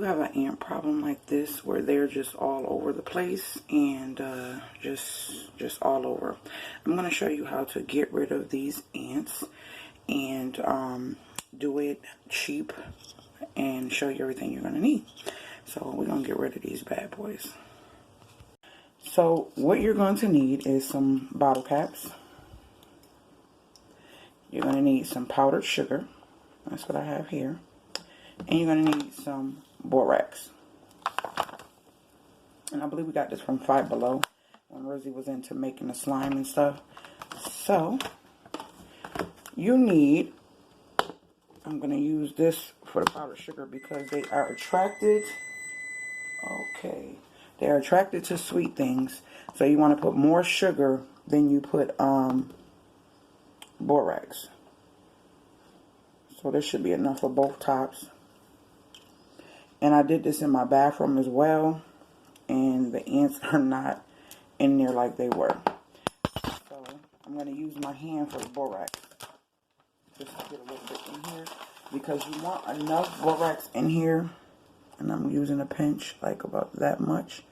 have an ant problem like this where they're just all over the place and just all over, I'm going to show you how to get rid of these ants and do it cheap and show you everything you're going to need. So we're going to get rid of these bad boys. So what you're going to need is some bottle caps. You're going to need some powdered sugar. That's what I have here. And you're going to need some borax. And I believe we got this from Five Below when Rizzy was into making the slime and stuff. So you need, I'm going to use this for the powdered sugar because they are attracted. Okay. They are attracted to sweet things. So you want to put more sugar than you put borax. So this should be enough for both tops. And I did this in my bathroom as well. And the ants are not in there like they were. So I'm going to use my hand for the borax. Just to get a little bit in here. Because you want enough borax in here. And I'm using a pinch, like about that much.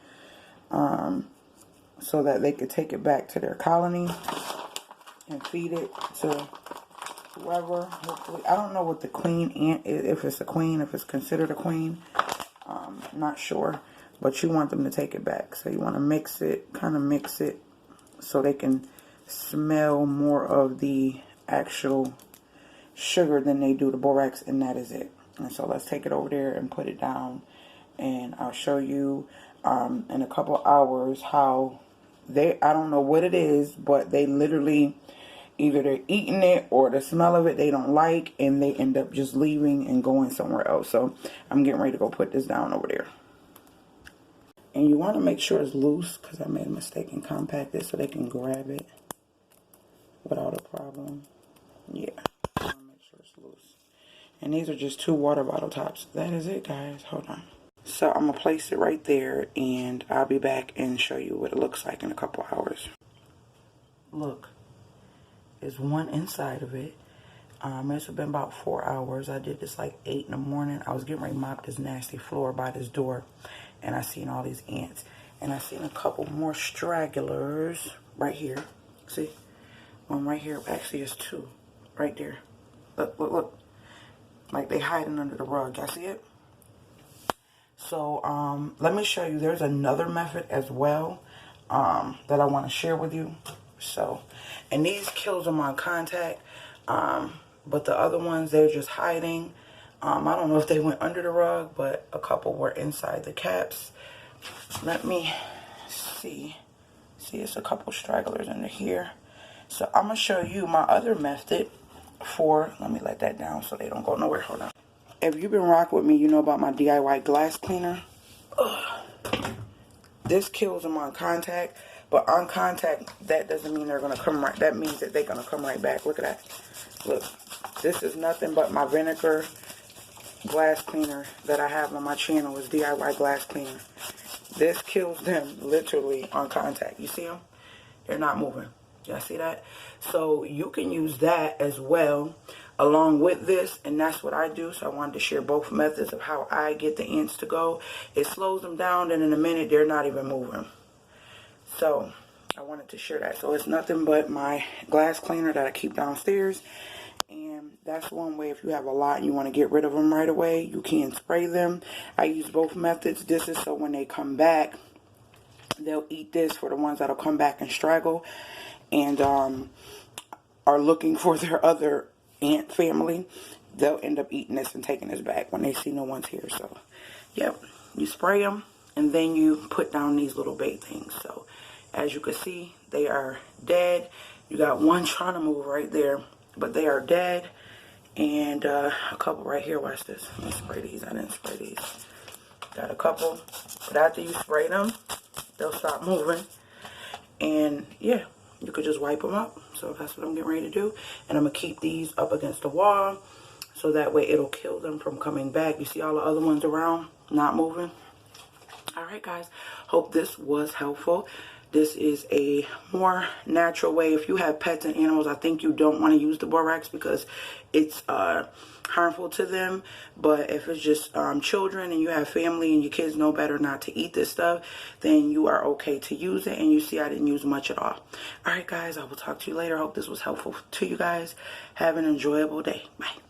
So that they could take it back to their colony. And feed it to whoever, hopefully. I don't know what the queen ant is, if it's a queen, if it's considered a queen. Not sure. But you want them to take it back. So you want to mix it, kind of mix it, so they can smell more of the actual sugar than they do the borax, and that is it. And so let's take it over there and put it down. And I'll show you in a couple hours how they, I don't know what it is, but they literally, either they're eating it or the smell of it they don't like, and they end up just leaving and going somewhere else. So I'm getting ready to go put this down over there. And you want to make sure it's loose, because I made a mistake and compact it so they can grab it without a problem. Yeah, I want to make sure it's loose. And these are just 2 water bottle tops. That is it, guys. Hold on. So I'm going to place it right there, and I'll be back and show you what it looks like in a couple hours. Look. There's one inside of it. It's been about 4 hours. I did this like 8 in the morning. I was getting ready to mop this nasty floor by this door. And I seen all these ants. And I seen a couple more stragglers right here. See? One right here. Actually, it's 2 right there. Look, look, look. Like they hiding under the rug. Y'all see it? So, let me show you. There's another method as well that I want to share with you. So, and these kills them on contact. But the other ones, they're just hiding. I don't know if they went under the rug, but a couple were inside the caps. Let me see. See, it's a couple stragglers under here. So I'm going to show you my other method for, let me let that down so they don't go nowhere. Hold on. If you've been rocking with me, you know about my DIY glass cleaner. This kills them on contact. But on contact, that doesn't mean they're going to come right. That means that they're going to come right back. Look at that. Look. This is nothing but my vinegar glass cleaner that I have on my channel. Is DIY glass cleaner. This kills them literally on contact. You see them? They're not moving. Y'all see that? So you can use that as well along with this, and that's what I do. So I wanted to share both methods of how I get the ants to go. It slows them down, and in a minute they're not even moving. So I wanted to share that. So it's nothing but my glass cleaner that I keep downstairs. And that's one way. If you have a lot and you want to get rid of them right away, you can spray them. I use both methods. This is so when they come back, they'll eat this for the ones that'll come back and straggle and are looking for their other ant family. They'll end up eating this and taking this back when they see no one's here. So, yep, you spray them and then you put down these little bait things. So, as you can see, they are dead. You got one trying to move right there, but they are dead. And a couple right here. Watch this. Let me spray these. I didn't spray these. Got a couple. But after you spray them, they'll stop moving. And yeah, you could just wipe them up. So that's what I'm getting ready to do. And I'm going to keep these up against the wall. So that way it'll kill them from coming back. You see all the other ones around not moving? Alright guys. Hope this was helpful. This is a more natural way. If you have pets and animals, I think you don't want to use the borax because it's harmful to them. But if it's just children and you have family and your kids know better not to eat this stuff, then you are okay to use it. And you see I didn't use much at all. Alright guys, I will talk to you later. Hope this was helpful to you guys. Have an enjoyable day. Bye.